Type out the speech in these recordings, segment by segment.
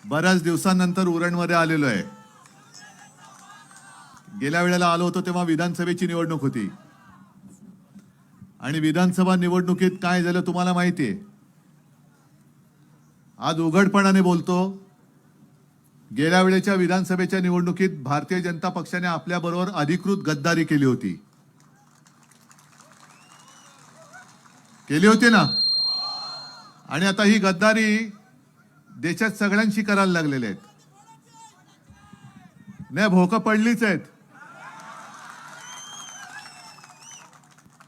बऱ्याच दिवसांनंतर उरणमध्ये आलेलो आहे. गेल्या वेळेला आलो होतो तेव्हा विधानसभेची निवडणूक होती आणि विधानसभा निवडणुकीत काय झालं तुम्हाला माहिती आहे. आज उघडपणाने बोलतो, गेल्या वेळेच्या विधानसभेच्या निवडणुकीत भारतीय जनता पक्षाने आपल्या बरोबर अधिकृत गद्दारी केली होती ना. आणि आता ही गद्दारी देशात सगळ्यांशी करायला लागलेले आहेत. नाही, भोकं पडलीच आहेत.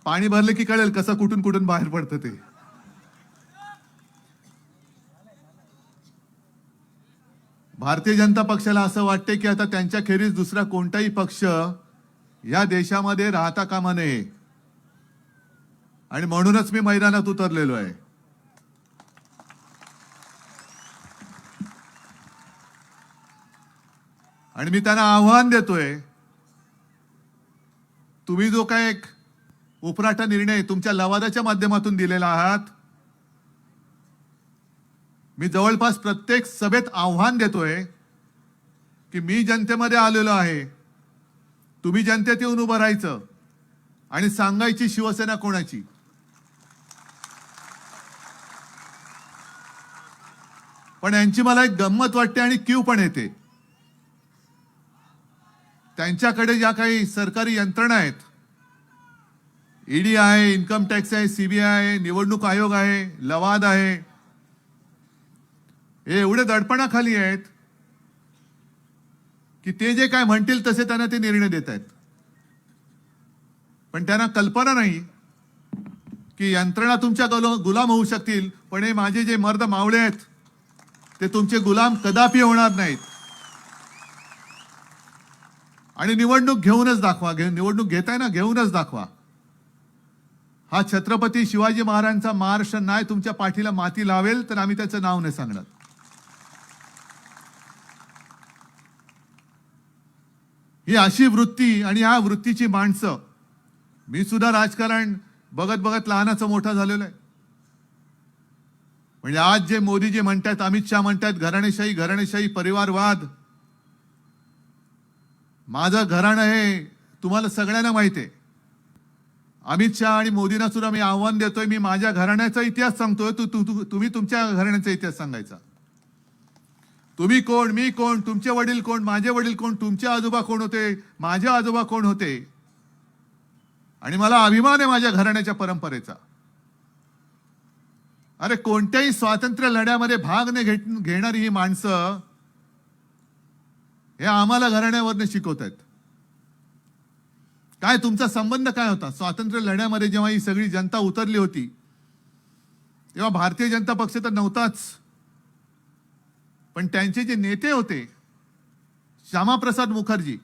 पाणी भरले की कळेल कसं कुठून कुठून बाहेर पडतं ते. भारतीय जनता पक्षाला असं वाटते की आता त्यांच्या खेरीज दुसरा कोणताही पक्ष या देशामध्ये राहता कामा नये आणि म्हणूनच मी मैदानात उतरलेलो आहे. आणि मी त्यांना आव्हान देतोय, तुम्ही जो काय एक उपराटा निर्णय तुमच्या लवादाच्या माध्यमातून दिलेला आहात, मी जवळपास प्रत्येक सभेत आव्हान देतोय की मी जनतेमध्ये आलेलो आहे, तुम्ही जनतेत येऊन उभं राहायचं आणि सांगायची शिवसेना कोणाची. पण यांची मला एक गंमत वाटते आणि कीव पण येते. त्यांच्याकडे ज्या काही सरकारी यंत्रणा आहेत, ईडी आहे, इन्कम टॅक्स आहे, सीबीआय आहे, निवडणूक आयोग आहे, लवाद आहे, हे एवढे दडपणाखाली आहेत की ते जे काय म्हणतील तसे त्यांना ते निर्णय देत आहेत. पण त्यांना कल्पना नाही की यंत्रणा तुमच्या गुलाम होऊ शकतील, पण हे माझे जे मर्द मावळे आहेत ते तुमचे गुलाम कदापि होणार नाहीत. आणि निवडणूक घेऊनच दाखवा. निवडणूक घेताय ना, घेऊनच दाखवा. हा छत्रपती शिवाजी महाराजांचा महाराष्ट्र नाही तुमच्या पाठीला माती लावेल तर आम्ही त्याचं नाव नाही सांगणार. ही अशी वृत्ती आणि ह्या वृत्तीची माणसं, मी सुद्धा राजकारण बघत बघत लहानाचं मोठा झालेलो आहे. म्हणजे आज जे मोदीजी म्हणतात, अमित शहा म्हणतात घराणेशाही परिवारवाद, माझं घराणं हे तुम्हाला सगळ्यांना माहिती आहे. अमित शहा आणि मोदींना सुद्धा मी आव्हान देतोय, मी माझ्या घराण्याचा इतिहास सांगतोय, तुम्ही तुमच्या घराण्याचा इतिहास सांगायचा. तुम्ही कोण, मी कोण, तुमचे वडील कोण, माझे वडील कोण, तुमचे आजोबा कोण होते, माझे आजोबा कोण होते. आणि मला अभिमान आहे माझ्या घराण्याच्या परंपरेचा. अरे कोणत्याही स्वातंत्र्य लढ्यामध्ये भाग न घेणारी ही माणसं हे आम्हाला घराण्यावरनं शिकवत आहेत. काय तुमचा संबंध काय होता स्वातंत्र्य लढ्यामध्ये? जेव्हा ही सगळी जनता उतरली होती तेव्हा भारतीय जनता पक्ष तर नव्हताच, पण त्यांचे जे नेते होते, श्यामाप्रसाद मुखर्जी,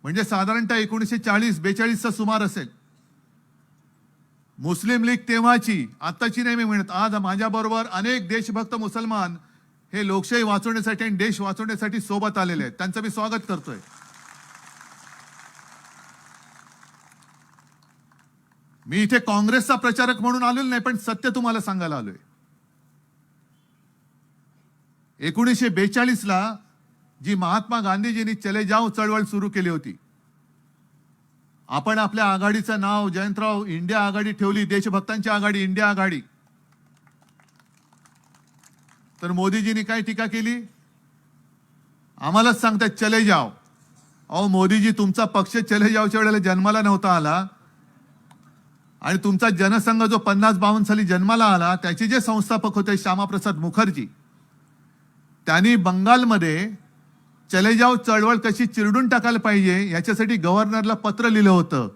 म्हणजे साधारणतः 1940-42चा सुमार असेल. मुस्लिम लीग तेव्हाची, आत्ताची नाही मी म्हणत, आज माझ्याबरोबर अनेक देशभक्त मुसलमान हे लोकशाही वाचवण्यासाठी आणि देश वाचवण्यासाठी सोबत आलेले आहेत. त्यांचं मी स्वागत करतोय. मी इथे काँग्रेसचा प्रचारक म्हणून आलेलो नाही, पण सत्य तुम्हाला सांगायला आलोय. 1942ला जी महात्मा गांधीजींनी चले जाओ चळवळ सुरू केली होती, आपण आपल्या आघाडीचं नाव जयंतराव इंडिया आघाडी ठेवली, देशभक्तांची आघाडी, इंडिया आघाडी. तर मोदीजींनी काय टीका केली? आम्हालाच सांगतात चले जाओ. अहो मोदीजी, तुमचा पक्ष चले जाओच्या वेळेला जन्माला नव्हता आला आणि तुमचा जनसंघ जो 50-52 साली जन्माला आला त्याचे जे संस्थापक होते श्यामाप्रसाद मुखर्जी, त्यांनी बंगालमध्ये चले जाओ चळवळ कशी चिरडून टाकायला पाहिजे याच्यासाठी गव्हर्नरला पत्र लिहिलं होतं.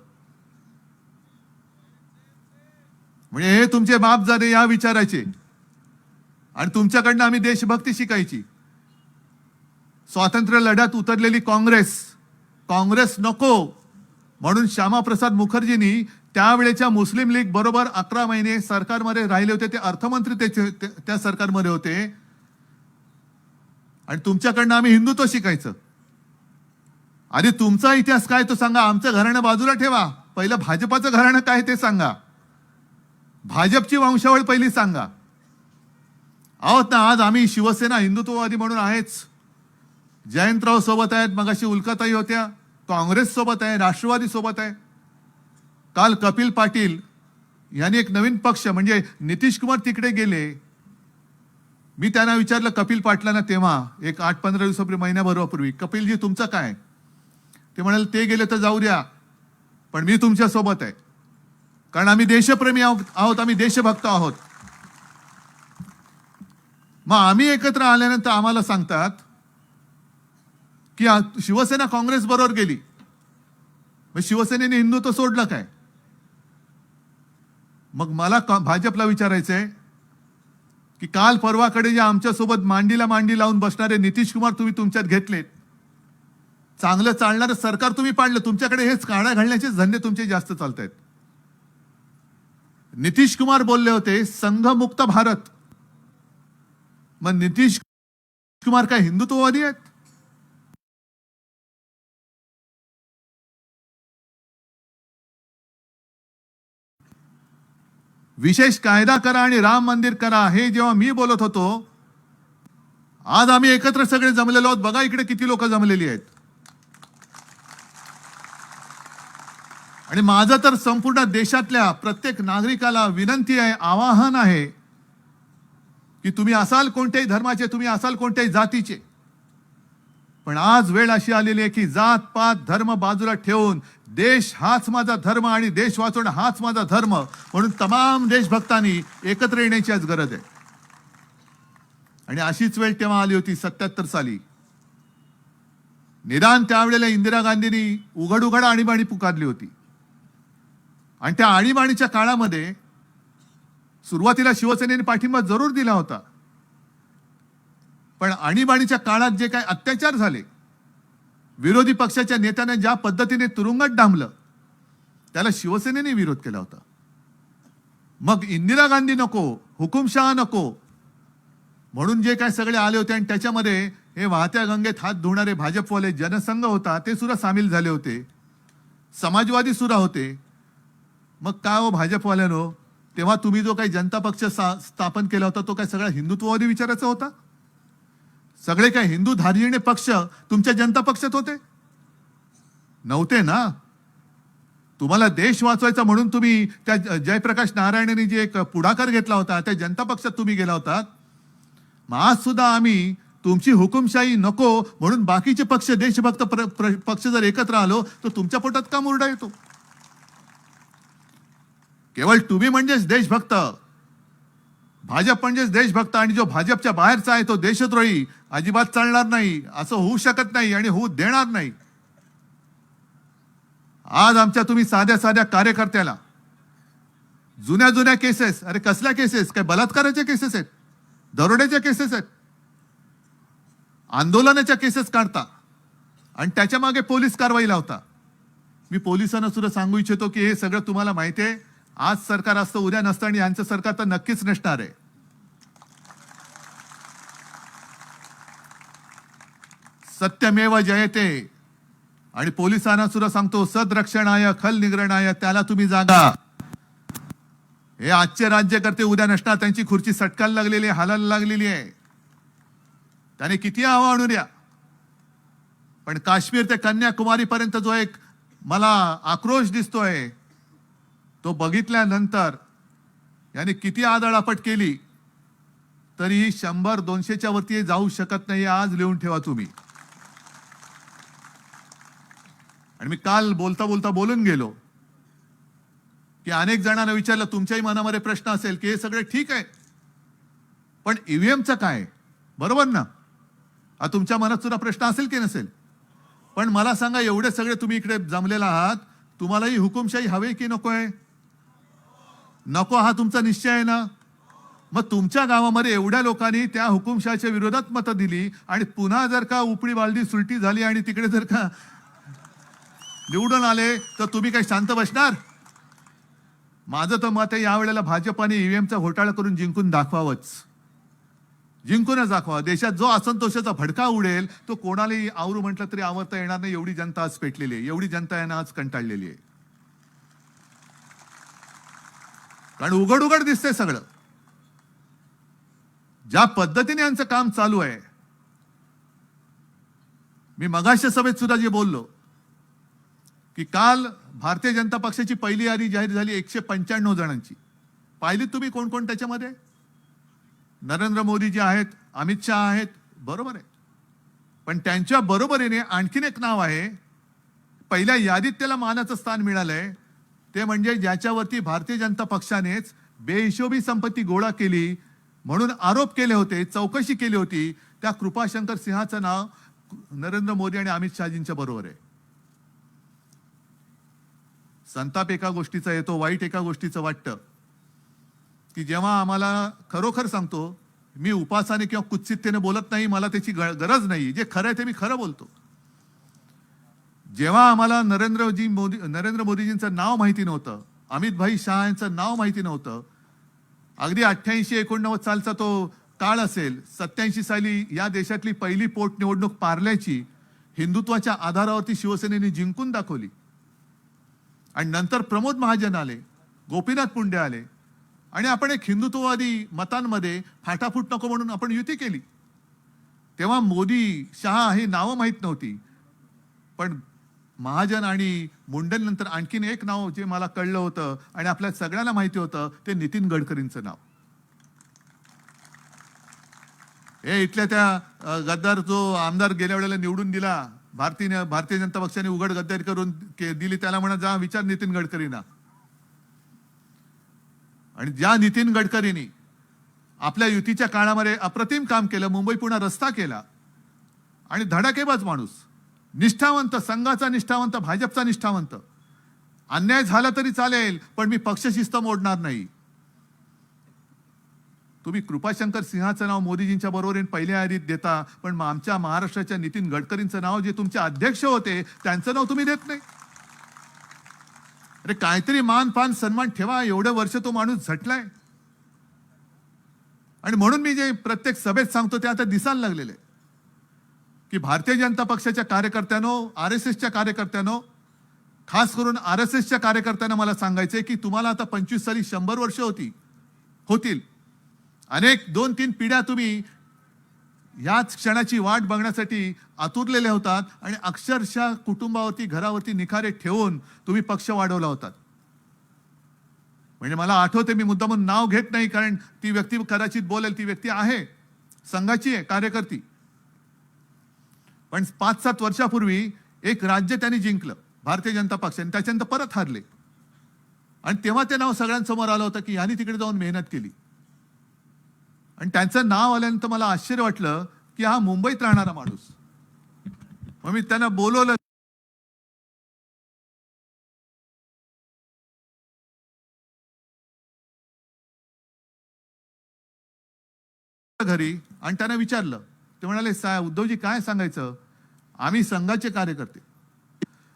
म्हणजे हे तुमचे बापजादे या विचाराचे आणि तुमच्याकडनं आम्ही देशभक्ती शिकायची. स्वातंत्र्य लढ्यात उतरलेली काँग्रेस नको म्हणून श्यामाप्रसाद मुखर्जींनी त्यावेळेच्या मुस्लिम लीग बरोबर 11 महिने सरकारमध्ये राहिले होते. ते अर्थमंत्री त्या सरकारमध्ये होते आणि तुमच्याकडनं आम्ही हिंदुत्व शिकायचं. आणि तुमचा इतिहास काय तो सांगा. आमचं घराणं बाजूला ठेवा, पहिलं भाजपाचं घराणं काय ते सांगा. भाजपची वंशावळ पहिली सांगा. आहोत ना. आज आम्ही शिवसेना हिंदुत्ववादी म्हणून आहेच. जयंतराव सोबत आहेत, मगाशी उल्काताई होत्या, काँग्रेस सोबत आहे, राष्ट्रवादी सोबत आहे. काल कपिल पाटील यांनी एक नवीन पक्ष म्हणजे नितीश कुमार तिकडे गेले. मी त्यांना विचारलं कपिल पाटलांना तेव्हा एक 8-15 दिवसापूर्वी, महिन्याभरापूर्वी, कपिलजी तुमचं काय? ते म्हणाले ते गेले तर जाऊ द्या, पण मी तुमच्या सोबत आहे, कारण आम्ही देशप्रेमी आहोत, आम्ही देशभक्त आहोत. मग आम्ही एकत्र आल्यानंतर आम्हाला सांगतात की शिवसेना काँग्रेस बरोबर गेली. मग शिवसेनेने हिंदुत्व सोडलं काय? मग मला भाजपला विचारायचंय की काल परवाकडे जे आमच्यासोबत मांडीला मांडी लावून बसणारे नितीश कुमार तुम्ही तुमच्यात घेतलेत, चांगलं चालणारं सरकार तुम्ही पाडलं, तुमच्याकडे हेच काळ्या घालण्याचे धंदे तुमचे जास्त चालत आहेत. नितीश कुमार बोलले होते संघमुक्त भारत. मग नितीश कुमार काय हिंदुत्ववादी आहेत? विशेष कायदा करा आणि राम मंदिर करा, हे जेव्हा मी बोलत होतो, आज आम्ही एकत्र सगळे जमलेलो आहोत. बघा इकडे किती लोक जमलेली आहेत. आणि माझं तर संपूर्ण देशातल्या प्रत्येक नागरिकाला विनंती आहे, आवाहन आहे की तुम्ही असाल कोणत्याही धर्माचे, तुम्ही असाल कोणत्याही जातीचे, पण आज वेळ अशी आलेली आहे की जात पात धर्म बाजूला ठेवून देश हाच माझा धर्म आणि देश वाचवणं हाच माझा धर्म म्हणून तमाम देशभक्तांनी एकत्र येण्याची आज गरज आहे. आणि अशीच वेळ तेव्हा आली होती 77 साली. निदान त्यावेळेला इंदिरा गांधींनी उघड उघड आणीबाणी पुकारली होती. आणि त्या आणीबाणीच्या काळामध्ये सुरुवातीला शिवसेनेने पाठिंबा जरूर दिला होता, पण आणीबाणीच्या काळात जे काही अत्याचार झाले, विरोधी पक्षाच्या नेत्याने ज्या पद्धतीने तुरुंगात डांबलं, त्याला शिवसेनेने विरोध केला होता. मग इंदिरा गांधी नको, हुकुमशहा नको म्हणून जे काय सगळे आले होते, आणि त्याच्यामध्ये हे वाहत्या गंगेत हात धुणारे भाजपवाले जनसंघ होता ते सुद्धा सामील झाले होते, समाजवादी सुद्धा होते. मग काय हो भाजपवाल्यानो, तेव्हा तुम्ही जो काही जनता पक्ष स्थापन केला होता तो काय सगळा हिंदुत्ववादी विचाराचा होता? सगळे काय हिंदू धार्जिणे पक्ष तुमच्या जनता पक्षात होते? नव्हते ना. तुम्हाला देश वाचवायचा म्हणून तुम्ही त्या जयप्रकाश नारायणनी जे एक पुढाकार घेतला होता त्या जनता पक्षात तुम्ही गेला होता. मग आज सुद्धा आम्ही तुमची हुकुमशाही नको म्हणून बाकीचे पक्ष देशभक्त पक्ष जर एकत्र आलो तर तुमच्या पोटात का मुरडा येतो? केवळ तुम्ही म्हणजेच देशभक्त, भाजप म्हणजेच देशभक्त, आणि जो भाजपच्या बाहेरचा आहे तो देशद्रोही अजिबात चालणार नाही. असं होऊ शकत नाही आणि होऊ देणार नाही. आज आमच्या तुम्ही साध्या साध्या कार्यकर्त्याला जुन्या जुन्या केसेस, अरे कसल्या केसेस? काय बलात्काराच्या केसेस आहेत, दरोड्याच्या केसेस आहेत, आंदोलनाच्या केसेस काढता आणि त्याच्या मागे पोलीस कारवाई लावता. मी पोलिसांना सुद्धा सांगू इच्छितो की हे सगळं तुम्हाला माहिती आहे. आज सरकार असतं उद्या नसतं आणि यांचं सरकार तर नक्कीच नसणार आहे. सत्यमेव जयते. आणि पोलिसांना सुद्धा सांगतो सदरक्षणाय खल निग्रणाय, त्याला तुम्ही जागा. हे आजचे राज्यकर्ते उद्या नसणार, त्यांची खुर्ची सटकायला लागलेली आहे, हालायला लागलेली आहे. त्याने किती हवा आणू द्या, पण काश्मीर ते कन्याकुमारी पर्यंत जो एक मला आक्रोश दिसतोय तो बघितल्यानंतर याने किती आदळापट केली तरी 100-200च्या वरती जाऊ शकत नाही. आज लिहून ठेवा तुम्ही. आणि मी काल बोलता बोलता बोलून गेलो की अनेक जणांना विचारलं, तुमच्याही मनामध्ये प्रश्न असेल की हे सगळे ठीक आहे पण ईव्हीएमचं काय? बरोबर ना? तुमच्या मनात सुद्धा प्रश्न असेल की नसेल? पण मला सांगा, एवढे सगळे तुम्ही इकडे जमलेला आहात, तुम्हालाही हुकुमशाही हवे की नको आहे? नको हा तुमचा निश्चय आहे ना? मग तुमच्या गावामध्ये एवढ्या लोकांनी त्या हुकुमशाहीच्या विरोधात मतं दिली आणि पुन्हा जर का उपडी बालदी सुलटी झाली आणि तिकडे जर का निवडून आले तर तुम्ही काही शांत बसणार? माझं तर मत आहे यावेळेला भाजपाने ईव्हीएमचा घोटाळा करून जिंकून दाखवावंच. जिंकूनच दाखवा. देशात जो असंतोषाचा भडका उडेल तो कोणालाही आवरू म्हटलं तरी आवरता येणार नाही. एवढी जनता आज पेटलेली आहे, एवढी जनता यांना आज कंटाळलेली आहे. कारण उघड उघड दिसतंय सगळं. ज्या पद्धतीने यांचं काम चालू आहे, मी मगाशी सभेत सुद्धा जे बोललो की काल भारतीय जनता पक्षाची पहिली यादी जाहीर झाली 195 जणांची. पाहिली तुम्ही कोण कोण त्याच्यामध्ये? नरेंद्र मोदी जे आहेत, अमित शहा आहेत, बरोबर आहे. पण त्यांच्या बरोबरीने आणखीन एक नाव आहे, पहिल्या यादीत त्याला मानाचं स्थान मिळालंय, ते म्हणजे ज्याच्यावरती भारतीय जनता पक्षानेच बेहिशोबी संपत्ती गोळा केली म्हणून आरोप केले होते, चौकशी केली होती, त्या कृपाशंकर सिंहाचं नाव नरेंद्र मोदी आणि अमित शहाजींच्या बरोबर आहे. संताप एका गोष्टीचा येतो, वाईट एका गोष्टीचं वाटतं की जेव्हा आम्हाला, खरोखर सांगतो, मी उपासाने किंवा कुत्सिततेने बोलत नाही, मला त्याची गरज नाही, जे खरं आहे ते मी खरं बोलतो. जेव्हा आम्हाला नरेंद्र मोदीजींचं नाव माहिती नव्हतं, अमित भाई शहा यांचं नाव माहिती नव्हतं, अगदी 88-89 सालचा तो काळ असेल, 87 साली या देशातली पहिली पोटनिवडणूक पार्ल्याची हिंदुत्वाच्या आधारावरती शिवसेनेने जिंकून दाखवली, आणि नंतर प्रमोद महाजन आले, गोपीनाथ मुंडे आले, आणि आपण एक हिंदुत्ववादी मतांमध्ये फाटाफूट नको म्हणून आपण युती केली. तेव्हा मोदी शहा ही नावं माहीत नव्हती, पण महाजन आणि मुंडेंनंतर आणखीन एक नाव जे मला कळलं होतं आणि आपल्या सगळ्यांना माहिती होतं, ते नितीन गडकरींचं नाव. हे इथल्या त्या गद्दार जो आमदार गेल्या वेळेला निवडून दिला, भारतीय जनता पक्षाने उघड गद्दारी करून दिली, त्याला म्हणा जा विचार नितीन गडकरींना. आणि ज्या नितीन गडकरींनी आपल्या युतीच्या काळामध्ये अप्रतिम काम केलं, मुंबई पुणे रस्ता केला, आणि धडाकेबाज माणूस, निष्ठावंत, संघाचा निष्ठावंत, भाजपचा निष्ठावंत, अन्याय झाला तरी चालेल पण मी पक्षशिस्त मोडणार नाही. तुम्ही कृपाशंकर सिंहाचं नाव मोदीजींच्या बरोबरीने पहिल्या यादीत देता, पण आमच्या महाराष्ट्राच्या नितीन गडकरींचं नाव, जे तुमचे अध्यक्ष होते, त्यांचं नाव तुम्ही देत नाही. अरे काहीतरी मान पान सन्मान ठेवा. एवढे वर्ष तो माणूस झटलाय, आणि म्हणून मी जे प्रत्येक सभेत सांगतो ते आता दिसायला लागलेलं आहे की भारतीय जनता पक्षाच्या कार्यकर्त्यांनो, RSSच्या कार्यकर्त्यांनो, खास करून RSSच्या कार्यकर्त्यांना मला सांगायचंय की तुम्हाला आता 25 साली 100 वर्ष होतील. अनेक 2-3 पिढ्या तुम्ही याच क्षणाची वाट बघण्यासाठी आतुरलेले होतात, आणि अक्षरशः कुटुंबावरती, घरावरती निखारे ठेवून तुम्ही पक्ष वाढवला होतात. म्हणजे मला आठवते, मी मुद्दामून नाव घेत नाही कारण ती व्यक्ती कदाचित बोलेल, ती व्यक्ती आहे, संघाची आहे, कार्यकर्ती, पण 5-7 वर्षापूर्वी एक राज्य त्यांनी जिंकलं भारतीय जनता पक्षाने, त्याच्यानंतर परत हारले, आणि तेव्हा ते नाव सगळ्यांसमोर आलं होतं की यांनी तिकडे जाऊन मेहनत केली. आणि त्यांचं नाव आल्यानंतर मला आश्चर्य वाटलं की हा मुंबईत राहणारा माणूस. मग मी त्यांना बोलवलं घरी, आणि त्यांना विचारलं. ते म्हणाले, उद्धवजी काय सांगायचं, आम्ही संघाचे कार्यकर्ते,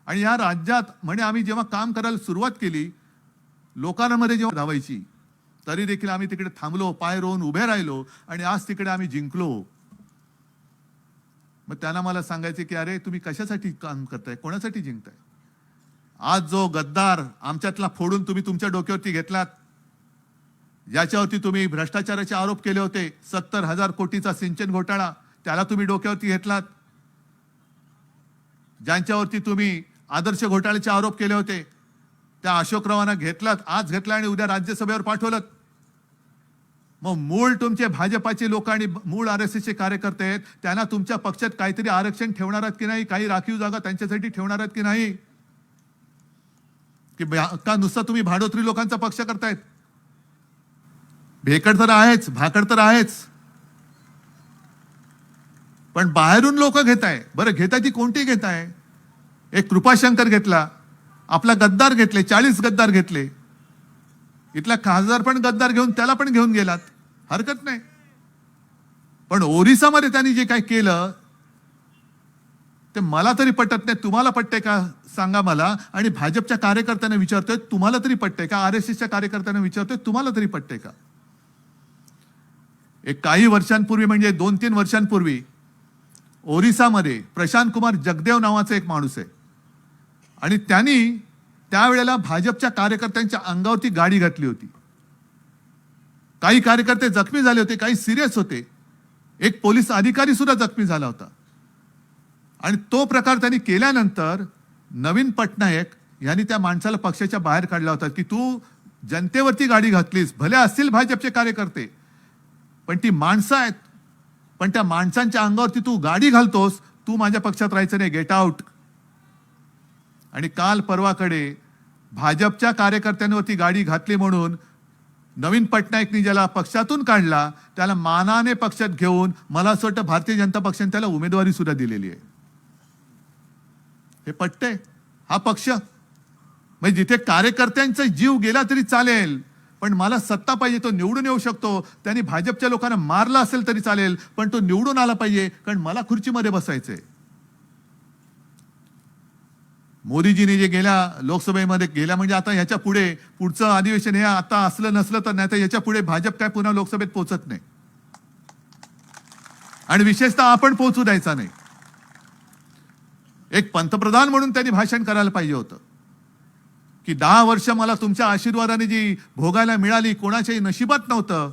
आणि या राज्यात म्हणे आम्ही जेव्हा काम करायला सुरुवात केली, लोकांमध्ये जेव्हा धावायची, तरी देखील आम्ही तिकडे थांबलो, पाय रोवून उभे राहिलो, आणि आज तिकडे आम्ही जिंकलो. मग त्यांना मला सांगायचे की अरे तुम्ही कशासाठी काम करताय, कोणासाठी जिंकताय? आज जो गद्दार आमच्यातला फोडून तुम्ही तुमच्या डोक्यावरती घेतलात, ज्याच्यावरती तुम्ही भ्रष्टाचाराचे आरोप केले होते, 70,000 कोटीचा सिंचन घोटाळा, त्याला तुम्ही डोक्यावरती घेतलात. ज्यांच्यावरती तुम्ही आदर्श घोटाळ्याचे आरोप केले होते, त्या अशोकरावांना घेतलात, आज घेतला आणि उद्या राज्यसभेवर पाठवलं. मग मूळ तुमचे भाजपाचे लोक आणि मूळ RSSचे कार्यकर्ते आहेत, त्यांना तुमच्या पक्षात काहीतरी आरक्षण ठेवणार आहेत की नाही, काही राखीव जागा त्यांच्यासाठी ठेवणार आहेत की नाही, की का नुसता तुम्ही भाडोत्री लोकांचा पक्ष करतायत? भेकड तर आहेच, भाकड तर आहेच, पण बाहेरून लोक घेताय. बरं घेताय ती कोणती घेताय? एक कृपाशंकर घेतला, आपला गद्दार घेतले, 40 गद्दार घेतले, इथला खासदार पण गद्दार घेऊन त्याला पण घेऊन गेलात, हरकत नाही. पण ओरिसामध्ये त्यांनी जे काही केलं ते मला तरी पटत नाही. तुम्हाला पटतंय का सांगा मला. आणि भाजपच्या कार्यकर्त्यांना विचारतोय, तुम्हाला तरी पटतंय का? RSSच्या कार्यकर्त्यांना विचारतोय, तुम्हाला तरी पटतंय का? एक काही वर्षांपूर्वी, म्हणजे 2-3 वर्षांपूर्वी, ओरिसामध्ये प्रशांत कुमार जगदेव नावाचा एक माणूस आहे, आणि त्यांनी त्यावेळेला भाजपच्या कार्यकर्त्यांच्या अंगावरती गाडी घातली होती. काही कार्यकर्ते जखमी झाले होते, काही सिरियस होते, एक पोलीस अधिकारी सुद्धा जखमी झाला होता. आणि तो प्रकार त्यांनी केल्यानंतर नवीन पटनायक यांनी त्या माणसाला पक्षाच्या बाहेर काढला होता की तू जनतेवरती गाडी घातलीस, भले असतील भाजपचे कार्यकर्ते, पण ती माणसं आहेत, पण त्या माणसांच्या अंगावरती तू गाडी घालतोस, तू माझ्या पक्षात राहायचं नाही, गेट आउट. आणि काल परवाकडे भाजपच्या कार्यकर्त्यांवरती गाडी घातली म्हणून नवीन पटनायकनी ज्याला पक्षातून काढला त्याला मानाने पक्षात घेऊन मला असं वाटतं भारतीय जनता पक्षाने त्याला उमेदवारी सुद्धा दिलेली आहे. हे पटतंय? हा पक्ष म्हणजे जिथे कार्यकर्त्यांचा जीव गेला तरी चालेल, पण मला सत्ता पाहिजे, तो निवडून येऊ शकतो, त्यांनी भाजपच्या लोकांना मारला असेल तरी चालेल, पण तो निवडून आला पाहिजे, कारण मला खुर्चीमध्ये बसायचंय. मोदीजींनी जे गेल्या लोकसभेमध्ये गेल्या म्हणजे आता ह्याच्या पुढे पुढचं अधिवेशन हे आता असलं नसलं तर नाही तर याच्या पुढे भाजप काय पुन्हा लोकसभेत पोहोचत नाही, आणि विशेषतः आपण पोहोचू द्यायचा नाही. एक पंतप्रधान म्हणून त्यांनी भाषण करायला पाहिजे होतं की 10 वर्ष मला तुमच्या आशीर्वादाने जी भोगायला मिळाली कोणाच्याही नशिबात नव्हतं.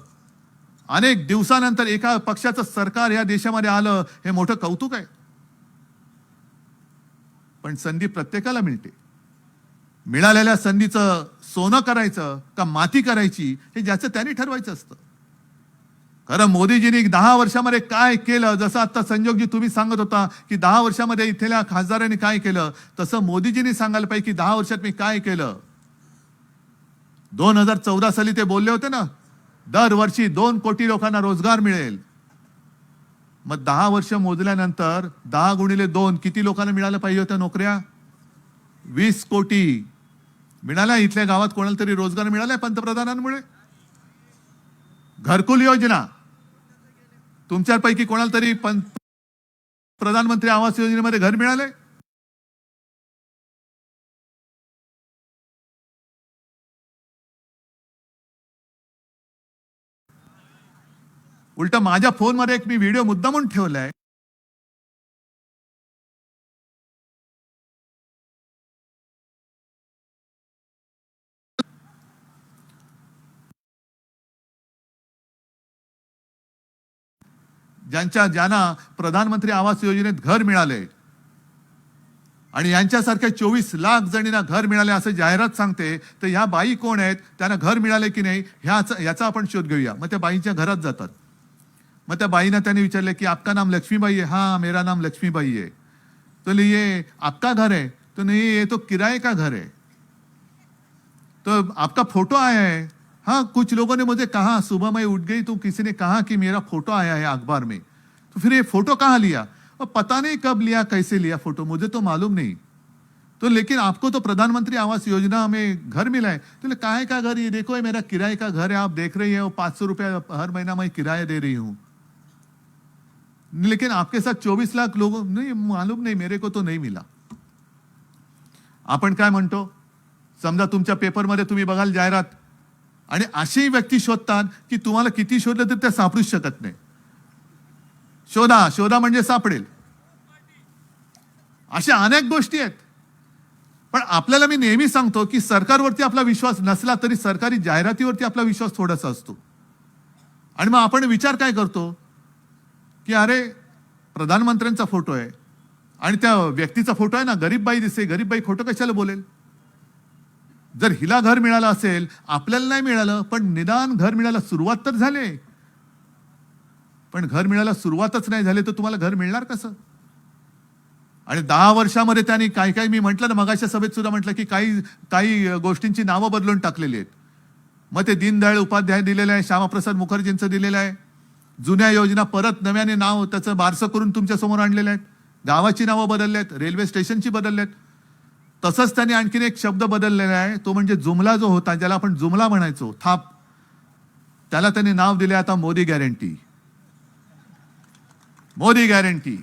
अनेक दिवसानंतर एका पक्षाचं सरकार या देशामध्ये आलं, हे मोठं कौतुक आहे. पण संधी प्रत्येकाला मिळते. मिळालेल्या संधीचं सोनं करायचं का माती करायची हे ज्याचं त्यांनी ठरवायचं असतं. खरं मोदीजींनी 10 वर्षामध्ये काय केलं, जसं आता संजोगजी तुम्ही सांगत होता की 10 वर्षामध्ये इथल्या खासदारांनी काय केलं, तसं मोदीजींनी सांगायला पाहिजे की 10 वर्षात मी काय केलं. 2014 साली ते बोलले होते ना, दरवर्षी 2 कोटी लोकांना रोजगार मिळेल. मग 10 वर्ष मोजल्यानंतर 10 गुणिले 2 किती लोकांना मिळालं पाहिजे होत्या नोकऱ्या? 20 कोटी मिळाल्या. इथल्या गावात कोणाला तरी रोजगार मिळालाय पंतप्रधानांमुळे? घरकुल योजना तुमच्यापैकी कोणाला तरी प्रधानमंत्री आवास योजनेमध्ये घर मिळाले? उलट माझ्या फोनमध्ये एक मी व्हिडिओ मुद्दामून ठेवलाय. ज्यांना प्रधानमंत्री आवास योजनेत घर मिळाले आणि यांच्यासारख्या 24 लाख जणींना घर मिळाले असं जाहिरात सांगते, तर ह्या बाई कोण आहेत, त्यांना घर मिळाले की नाही याचा आपण शोध घेऊया. मग त्या बाईंच्या घरात जातात. मग त्या बाईंना त्यांनी विचारले की आपका नाम लक्ष्मीबाई है? हाँ मेरा नाम लक्ष्मीबाई है. तो ये आपका घर है? तो नहीं, ये तो किराए का घर है. तो आपका फोटो आया है? हाँ कुछ लोगों ने मुझे कहा, सुबह मैं उठ गई तो किसी ने कहा कि मेरा फोटो आया है अखबार में. तो फिर ये फोटो कहाँ लिया? और पता नहीं कब लिया, कैसे लिया फोटो, मुझे तो मालूम नहीं. तो लेकिन आपको तो प्रधानमंत्री आवास योजना में घर मिला है. तो काहे का घर? ये देखो ये मेरा किराए का घर है, आप देख रही है, 500 रुपया हर महीना मैं किराया दे रही हूँ. लेकिन आपके साथ 24 लाख लोगों, नहीं मालूम नहीं, मेरे को तो नहीं मिला. आपण काय म्हणतो, समजा तुमच्या पेपरमध्ये तुम्ही बघाल जाहिरात, आणि अशी व्यक्ती शोधतात की तुम्हाला किती शोधलं तर ते सापडूच शकत नाही. शोधा म्हणजे सापडेल. अशा अनेक गोष्टी आहेत. पण आपल्याला मी नेहमी सांगतो की सरकारवरती आपला विश्वास नसला तरी सरकारी जाहिरातीवरती आपला विश्वास थोडासा असतो. आणि मग आपण विचार काय करतो की अरे प्रधानमंत्र्यांचा फोटो आहे आणि त्या व्यक्तीचा फोटो आहे ना, गरीब बाई दिसते, गरीब बाई खोटं कशाला बोलेल? जर हिला घर मिळालं असेल, आपल्याला नाही मिळालं, पण निदान घर मिळायला सुरुवात तर झाली. पण घर मिळायला सुरुवातच नाही झाली तर तुम्हाला घर मिळणार कसं? आणि 10 वर्षामध्ये त्यांनी काही मी म्हटलं ना, मगाच्या सभेत सुद्धा म्हटलं की काही गोष्टींची नावं बदलून टाकलेली आहेत. मग ते दीनदयाळ उपाध्याय दिलेलं आहे, श्यामाप्रसाद मुखर्जींचं दिलेलं आहे. जुन्या योजना परत नव्याने नाव त्याचं बारसं करून तुमच्या समोर आणलेलं आहेत. गावाची नावं बदललेत, रेल्वे स्टेशनची बदललेत. तसंच त्यांनी आणखीन एक शब्द बदललेला आहे, तो म्हणजे जुमला जो होता, ज्याला आपण जुमला म्हणायचो, थाप, त्याला त्यांनी नाव दिले आता मोदी गॅरंटी. मोदी गॅरंटी.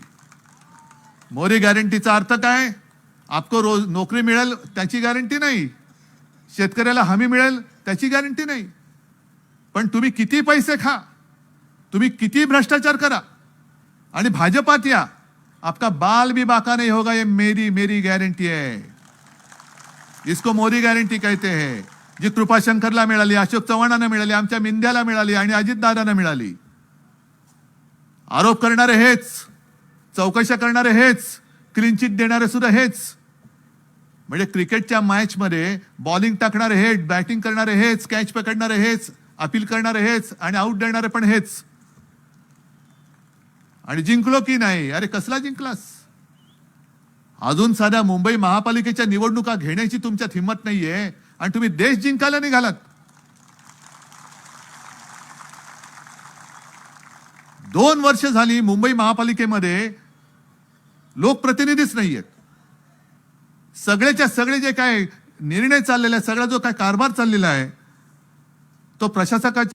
मोदी गॅरंटीचा अर्थ काय? आपको रोज नोकरी मिळेल त्याची गॅरंटी नाही, शेतकऱ्याला हमी मिळेल त्याची गॅरंटी नाही, पण तुम्ही किती पैसे खा, तुम्ही किती भ्रष्टाचार करा आणि भाजपात या, आपका बाल भी बाका नहीं होगा. ये मेरी गारंटी है. इसको मोदी गारंटी कहते हैं. जी कृपाशंकरला मिळाली, अशोक चव्हाणांना मिळाली, आमच्या मिंद्याला मिळाली आणि अजितदादांना मिळाली. आरोप करणारे हेच, चौकशा करणारे हेच, क्लीन चिट देणारे सुद्धा हेच. म्हणजे क्रिकेटच्या मॅचमध्ये बॉलिंग टाकणारे हेच, बॅटिंग करणारे हेच, कॅच पकडणारे हेच, अपील करणारे हेच आणि आउट देणारे पण हेच. आणि जिंकलो की नाही? अरे कसला जिंकलास? अजून साध्या मुंबई महापालिकेच्या निवडणुका घेण्याची तुमच्यात हिंमत नाहीये आणि तुम्ही देश जिंकायला निघालात. 2 वर्ष झाली मुंबई महापालिकेमध्ये लोकप्रतिनिधीच नाहीयेत. सगळेच्या सगळे जे काय निर्णय चाललेला आहे, सगळा जो काय कारभार चाललेला आहे, तो प्रशासकाच्या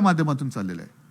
माध्यमातून चाललेला आहे.